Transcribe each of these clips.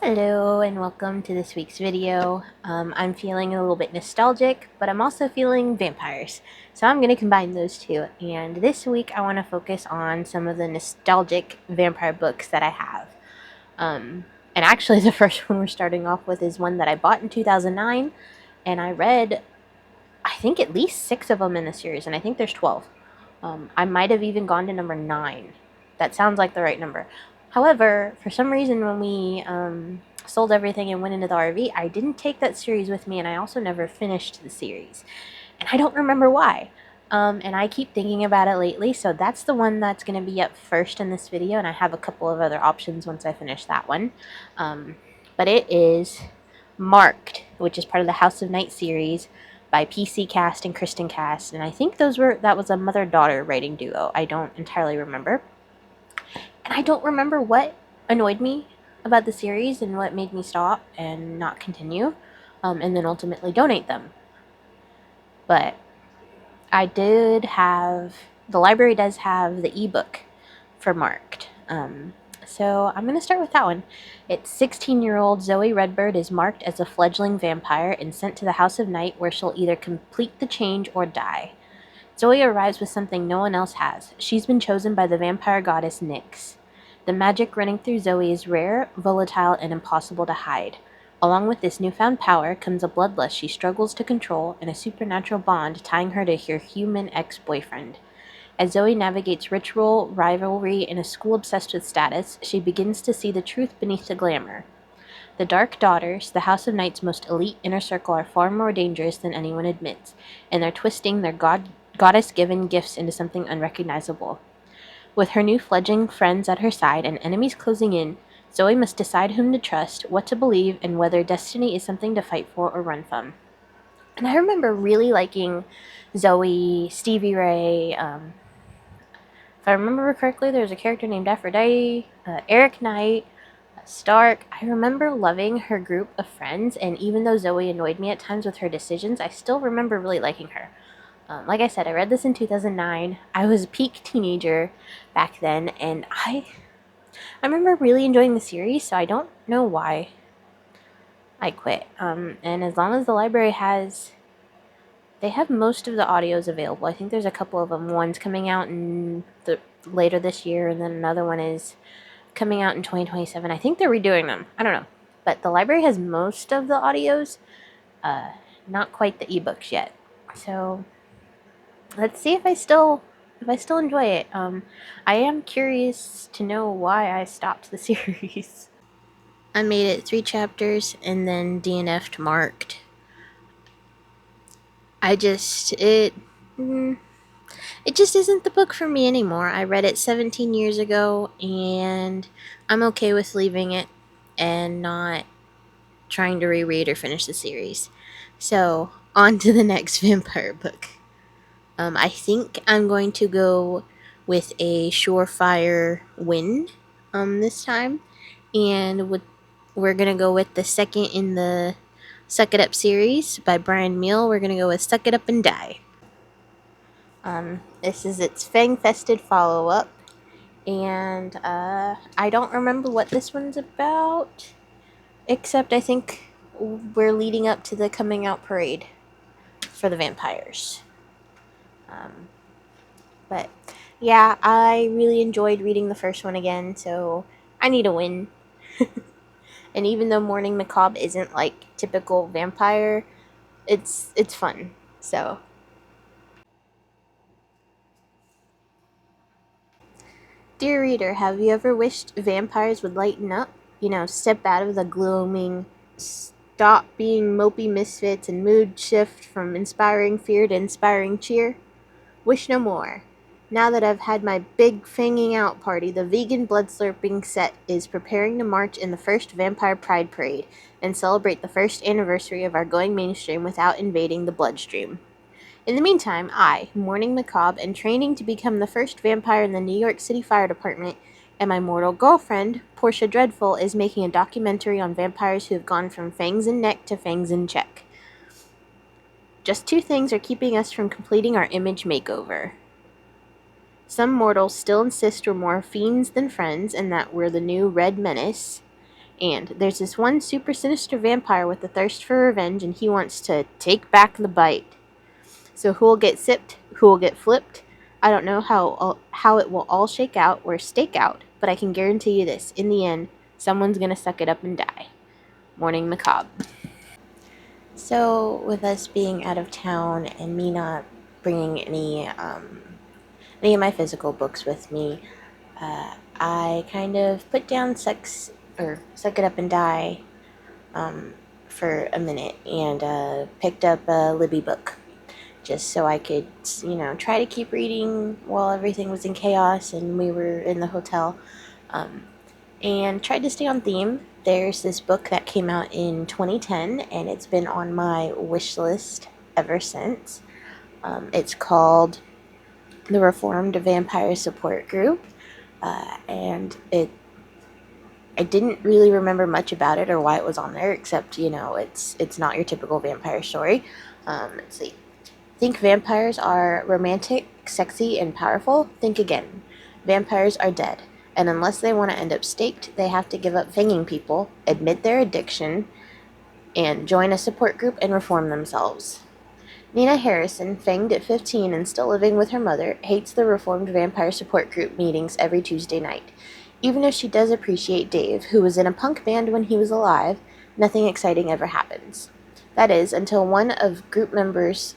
Hello and welcome to this week's video. I'm feeling a little bit nostalgic, but I'm also feeling vampires. So I'm going to combine those two. And this week I want to focus on some of the nostalgic vampire books that I have. And actually the first one we're starting off with is one that I bought in 2009. And I read, I think, at least 6 of them in the series. And I think there's 12. I might have even gone to number 9. That sounds like the right number. However, for some reason, when we sold everything and went into the RV, I didn't take that series with me, and I also never finished the series. And I don't remember why. And I keep thinking about it lately, so that's the one that's going to be up first in this video, and I have a couple of other options once I finish that one. But it is Marked, which is part of the House of Night series by PC Cast and Kristen Cast, and I think that was a mother-daughter writing duo. I don't entirely remember. And I don't remember what annoyed me about the series and what made me stop and not continue, and then ultimately donate them. But the library does have the ebook for Marked. So I'm going to start with that one. It's 16-year-old Zoe Redbird is marked as a fledgling vampire and sent to the House of Night, where she'll either complete the change or die. Zoe arrives with something no one else has. She's been chosen by the vampire goddess Nyx. The magic running through Zoe is rare, volatile, and impossible to hide. Along with this newfound power comes a bloodlust she struggles to control and a supernatural bond tying her to her human ex-boyfriend. As Zoe navigates ritual, rivalry, and a school obsessed with status, she begins to see the truth beneath the glamour. The Dark Daughters, the House of Night's most elite inner circle, are far more dangerous than anyone admits, and they're twisting their goddess-given gifts into something unrecognizable. With her new fledgling friends at her side and enemies closing in, Zoe must decide whom to trust, what to believe, and whether destiny is something to fight for or run from. And I remember really liking Zoe, Stevie Ray. If I remember correctly, there was a character named Aphrodite, Eric Knight, Stark. I remember loving her group of friends, and even though Zoe annoyed me at times with her decisions, I still remember really liking her. Like I said, I read this in 2009. I was a peak teenager back then, and I remember really enjoying the series, so I don't know why I quit. And as long as the library they have most of the audios available. I think there's a couple of them. One's coming out later this year, and then another one is coming out in 2027. I think they're redoing them. I don't know. But the library has most of the audios, not quite the ebooks yet. So let's see if I still enjoy it. I am curious to know why I stopped the series. I made it 3 chapters and then DNF'd Marked. It just isn't the book for me anymore. I read it 17 years ago, and I'm okay with leaving it and not trying to reread or finish the series. So, on to the next vampire book. I think I'm going to go with a surefire win this time, and we're going to go with the second in the Suck It Up series by Brian Meal. We're going to go with Suck It Up and Die. This is its fang-fested follow-up, and I don't remember what this one's about, except I think we're leading up to the coming out parade for the vampires. But yeah, I really enjoyed reading the first one again, so I need a win. And even though Morning Macabre isn't like typical vampire, it's fun. So dear reader, have you ever wished vampires would lighten up? Step out of the gloaming, stop being mopey misfits, and mood shift from inspiring fear to inspiring cheer? Wish no more. Now that I've had my big fanging out party, the vegan blood slurping set is preparing to march in the first Vampire Pride Parade and celebrate the first anniversary of our going mainstream without invading the bloodstream. In the meantime, I, Morning Macabre, am training to become the first vampire in the New York City Fire Department, and my mortal girlfriend, Portia Dreadful, is making a documentary on vampires who have gone from fangs in neck to fangs in check. Just 2 things are keeping us from completing our image makeover. Some mortals still insist we're more fiends than friends and that we're the new Red Menace. And there's this one super sinister vampire with a thirst for revenge, and he wants to take back the bite. So who will get sipped? Who will get flipped? I don't know how it will all shake out or stake out, but I can guarantee you this: in the end, someone's gonna suck it up and die. Morning Macabre. So, with us being out of town and me not bringing any of my physical books with me, I kind of put down Suck It Up and Die for a minute and picked up a Libby book just so I could, try to keep reading while everything was in chaos and we were in the hotel. And tried to stay on theme. There's this book that came out in 2010 and it's been on my wish list ever since. It's called The Reformed Vampire Support Group, and I didn't really remember much about it or why it was on there, except it's not your typical vampire story. Let's see. Think vampires are romantic, sexy, and powerful? Think again. Vampires are dead, and unless they want to end up staked, they have to give up fanging people, admit their addiction, and join a support group and reform themselves. Nina Harrison, fanged at 15 and still living with her mother, hates the Reformed Vampire Support Group meetings every Tuesday night. Even if she does appreciate Dave, who was in a punk band when he was alive, nothing exciting ever happens. That is, until one of group members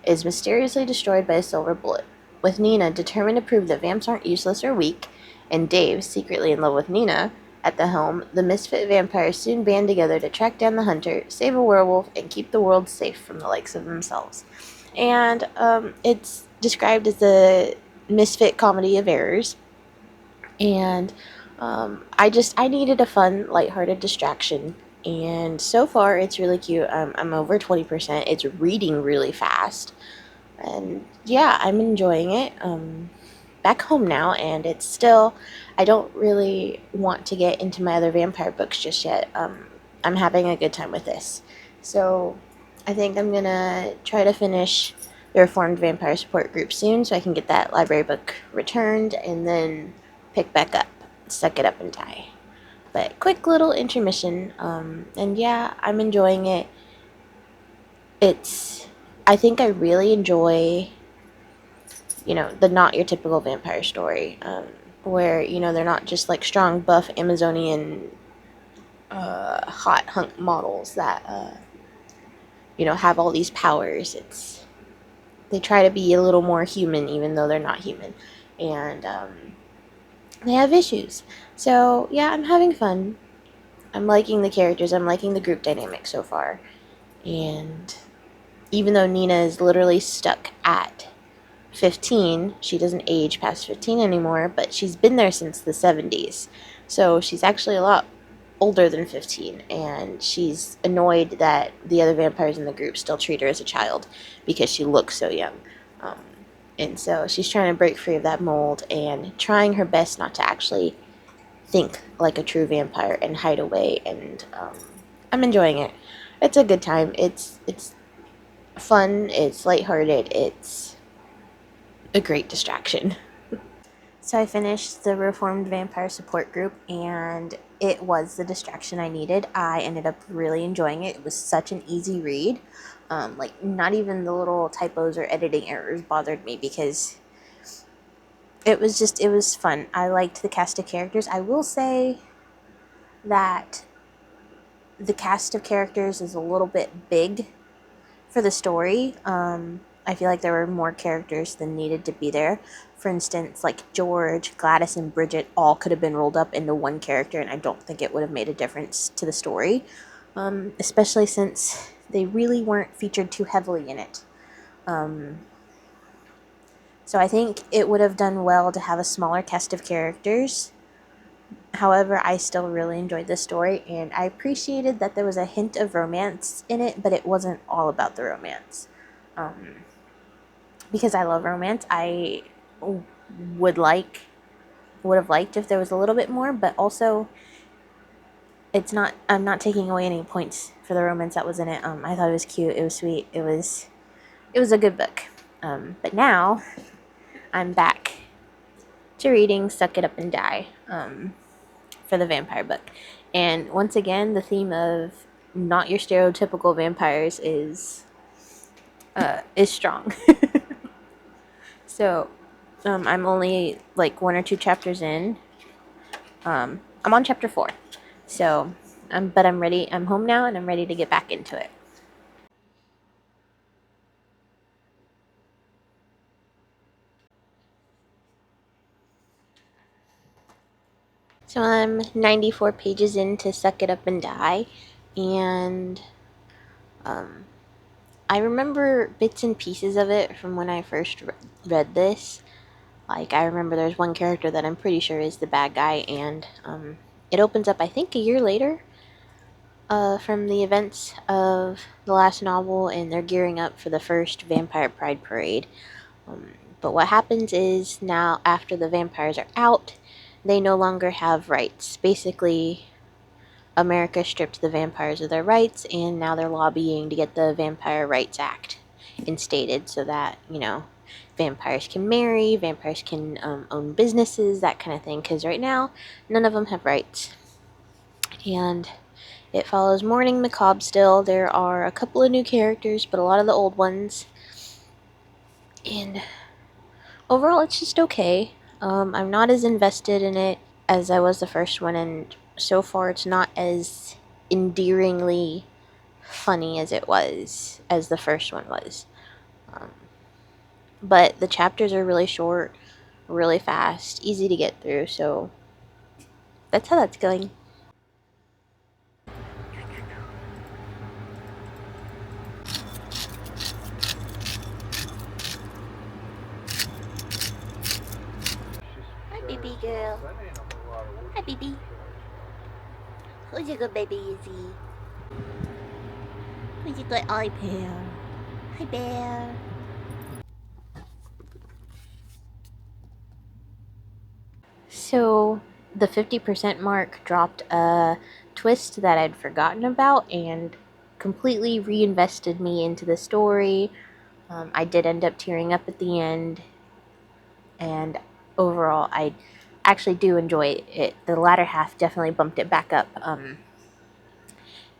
is mysteriously destroyed by a silver bullet. With Nina determined to prove that vamps aren't useless or weak, and Dave, secretly in love with Nina, at the helm, the misfit vampires soon band together to track down the hunter, save a werewolf, and keep the world safe from the likes of themselves. And it's described as a misfit comedy of errors. And I needed a fun, lighthearted distraction. And so far, it's really cute. I'm over 20%. It's reading really fast. And yeah, I'm enjoying it. Back home now, and it's still, I don't really want to get into my other vampire books just yet. I'm having a good time with this. So I think I'm gonna try to finish the Reformed Vampire Support Group soon so I can get that library book returned and then pick back up, Suck It Up and Die. But quick little intermission, and yeah, I'm enjoying it. I think I really enjoy the not your typical vampire story, where, they're not just like strong, buff, Amazonian, hot hunk models that, have all these powers. They try to be a little more human, even though they're not human. And, they have issues. So, yeah, I'm having fun. I'm liking the characters. I'm liking the group dynamic so far. And even though Nina is literally stuck at 15, she doesn't age past 15 anymore, but she's been there since the 70s. So she's actually a lot older than 15, and she's annoyed that the other vampires in the group still treat her as a child because she looks so young. And so she's trying to break free of that mold and trying her best not to actually think like a true vampire and hide away. And I'm enjoying it. It's a good time. It's fun. It's lighthearted. It's a great distraction. So I finished the Reformed Vampire Support Group, and it was the distraction I needed. I ended up really enjoying it. It was such an easy read. Not even the little typos or editing errors bothered me because it was fun. I liked the cast of characters. I will say that the cast of characters is a little bit big for the story. I feel like there were more characters than needed to be there. For instance, like George, Gladys, and Bridget all could have been rolled up into one character, and I don't think it would have made a difference to the story, especially since they really weren't featured too heavily in it. So I think it would have done well to have a smaller cast of characters. However, I still really enjoyed the story, and I appreciated that there was a hint of romance in it, but it wasn't all about the romance. Because I love romance, I would have liked if there was a little bit more, but also I'm not taking away any points for the romance that was in it. I thought it was cute, it was sweet, it was a good book. But now I'm back to reading Suck It Up and Die, for the vampire book. And once again, the theme of not your stereotypical vampires is strong. So, I'm only like 1 or 2 chapters in. I'm on chapter 4. So, but I'm ready. I'm home now and I'm ready to get back into it. So I'm 94 pages into Suck It Up and Die, and I remember bits and pieces of it from when I first read this. Like, I remember there's one character that I'm pretty sure is the bad guy, and it opens up, I think, a year later from the events of the last novel, and they're gearing up for the first Vampire Pride Parade. But what happens is now, after the vampires are out, they no longer have rights. Basically, America stripped the vampires of their rights, and now they're lobbying to get the Vampire Rights Act instated so that, vampires can marry, vampires can own businesses, that kind of thing. Because right now, none of them have rights. And it follows Morning Macabre still. There are a couple of new characters, but a lot of the old ones. And overall, it's just okay. I'm not as invested in it as I was the first one, and so far it's not as endearingly funny as it was, as the first one was. But the chapters are really short, really fast, easy to get through, so that's how that's going. Hi, baby girl. Hi, baby. Who's a good baby, Izzy? Who's a good eye bear? Hi, bear. So, the 50% mark dropped a twist that I'd forgotten about and completely reinvested me into the story. I did end up tearing up at the end, and overall, I actually do enjoy it. The latter half definitely bumped it back up,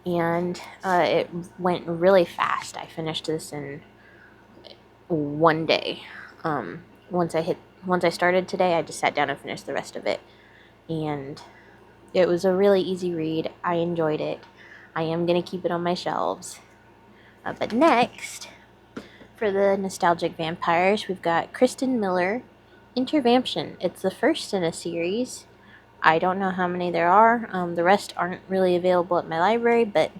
and it went really fast. I finished this in one day. Um, once I started today, I just sat down and finished the rest of it, and it was a really easy read. I enjoyed it. I am gonna keep it on my shelves. But next, for the nostalgic vampires, we've got Kristen Miller, Intervamption. It's the first in a series. I don't know how many there are. The rest aren't really available at my library, but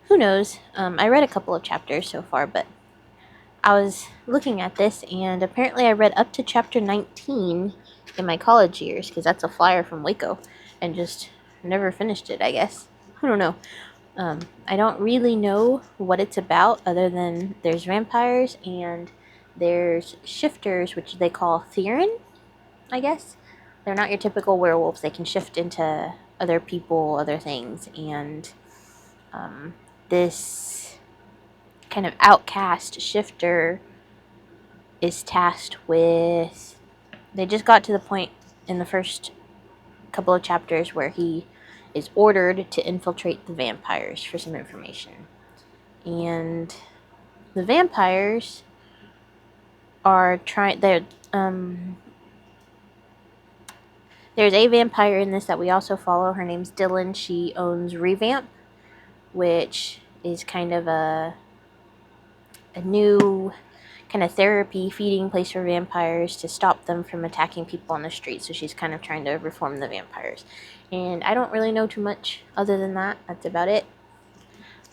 who knows? I read a couple of chapters so far, but I was looking at this, and apparently I read up to chapter 19 in my college years, because that's a flyer from Waco, and just never finished it, I guess. I don't know. I don't really know what it's about, other than there's vampires and there's shifters, which they call Theron, I guess. They're not your typical werewolves. They can shift into other people, other things, and this kind of outcast shifter is tasked with. They just got to the point in the first couple of chapters where he is ordered to infiltrate the vampires for some information. And the vampires are trying. There's a vampire in this that we also follow. Her name's Dylan. She owns Revamp, which is kind of a new kind of therapy feeding place for vampires to stop them from attacking people on the street. So she's kind of trying to reform the vampires. And I don't really know too much other than that. That's about it.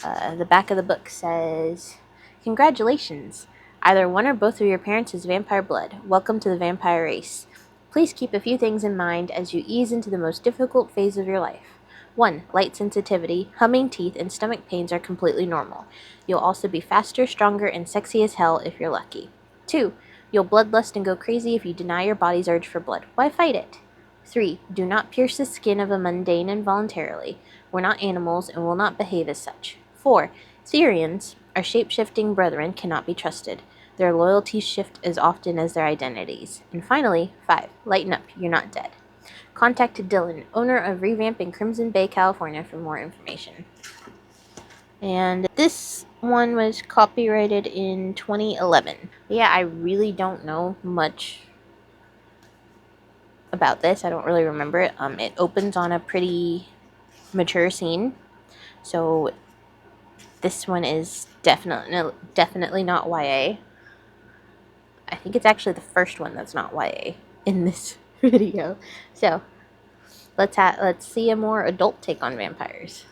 The back of the book says, "Congratulations. Either one or both of your parents has vampire blood. Welcome to the vampire race. Please keep a few things in mind as you ease into the most difficult phase of your life. 1. Light sensitivity, humming teeth, and stomach pains are completely normal. You'll also be faster, stronger, and sexy as hell if you're lucky. 2. You'll bloodlust and go crazy if you deny your body's urge for blood. Why fight it? 3. Do not pierce the skin of a mundane involuntarily. We're not animals and will not behave as such. 4. Therians, our shape-shifting brethren, cannot be trusted. Their loyalties shift as often as their identities. And finally, 5. Lighten up, you're not dead." Contact Dylan, owner of Revamp in Crimson Bay, California, for more information. And this one was copyrighted in 2011. Yeah, I really don't know much about this. I don't really remember it. It opens on a pretty mature scene, so this one is definitely not YA. I think it's actually the first one that's not YA in this video. So let's see a more adult take on vampires.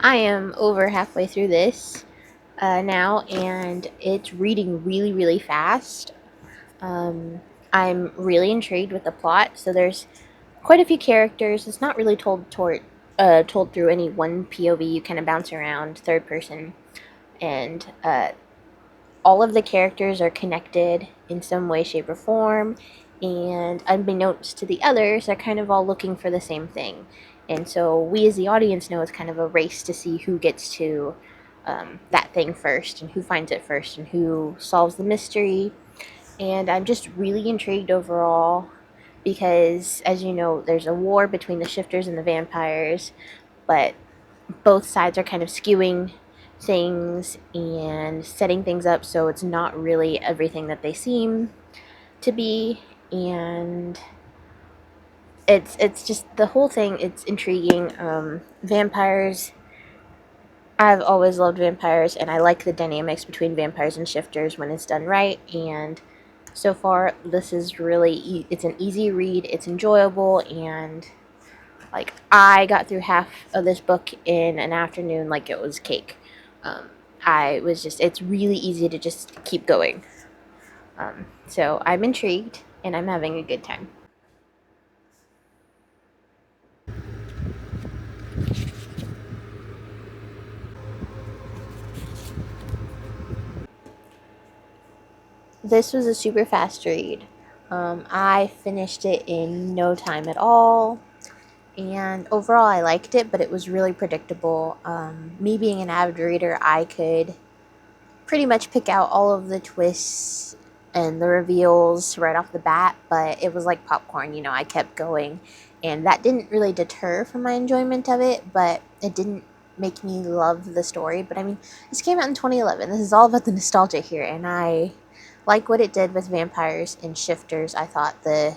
I am over halfway through this now, and it's reading really fast. I'm really intrigued with the plot. So there's quite a few characters. It's not really told through any one POV. You kind of bounce around, third person, and all of the characters are connected in some way, shape, or form. And unbeknownst to the others, they're kind of all looking for the same thing. And so we as the audience know it's kind of a race to see who gets to that thing first, and who finds it first, and who solves the mystery. And I'm just really intrigued overall because, as you know, there's a war between the shifters and the vampires, but both sides are kind of skewing things and setting things up so it's not really everything that they seem to be. And it's just the whole thing. It's intriguing. Vampires. I've always loved vampires, and I like the dynamics between vampires and shifters when it's done right. And so far, this is really it's an easy read. It's enjoyable, and like I got through half of this book in an afternoon like it was cake. It's really easy to just keep going. So I'm intrigued, and I'm having a good time. This was a super fast read. I finished it in no time at all. And overall, I liked it, but it was really predictable. Me being an avid reader, I could pretty much pick out all of the twists and the reveals right off the bat, but it was like popcorn. I kept going, and that didn't really deter from my enjoyment of it, but it didn't make me love the story. But I mean, this came out in 2011. This is all about the nostalgia here, and I like what it did with vampires and shifters. I thought the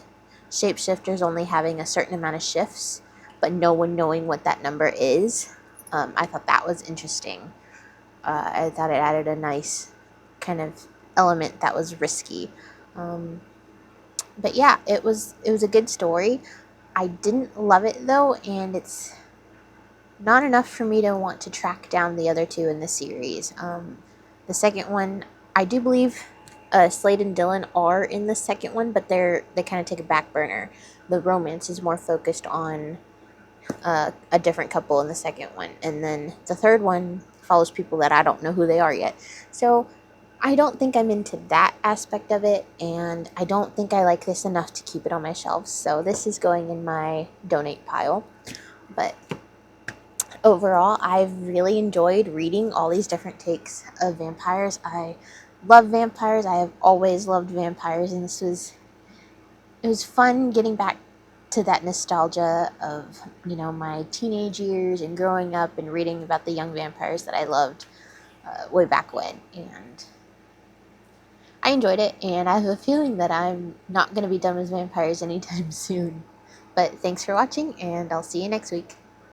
shapeshifters only having a certain amount of shifts, but no one knowing what that number is. I thought that was interesting. I thought it added a nice kind of element that was risky. But yeah, it was a good story. I didn't love it though, and it's not enough for me to want to track down the other two in the series. The second one, I do believe Slade and Dylan are in the second one, but they kind of take a back burner. The romance is more focused on a different couple in the second one, and then the third one follows people that I don't know who they are yet. So I don't think I'm into that aspect of it, and I don't think I like this enough to keep it on my shelves. So this is going in my donate pile. But overall, I've really enjoyed reading all these different takes of vampires. I love vampires. I have always loved vampires, and it was fun getting back to that nostalgia of my teenage years and growing up and reading about the young vampires that I loved way back when. And I enjoyed it, and I have a feeling that I'm not going to be done with vampires anytime soon. But thanks for watching, and I'll see you next week.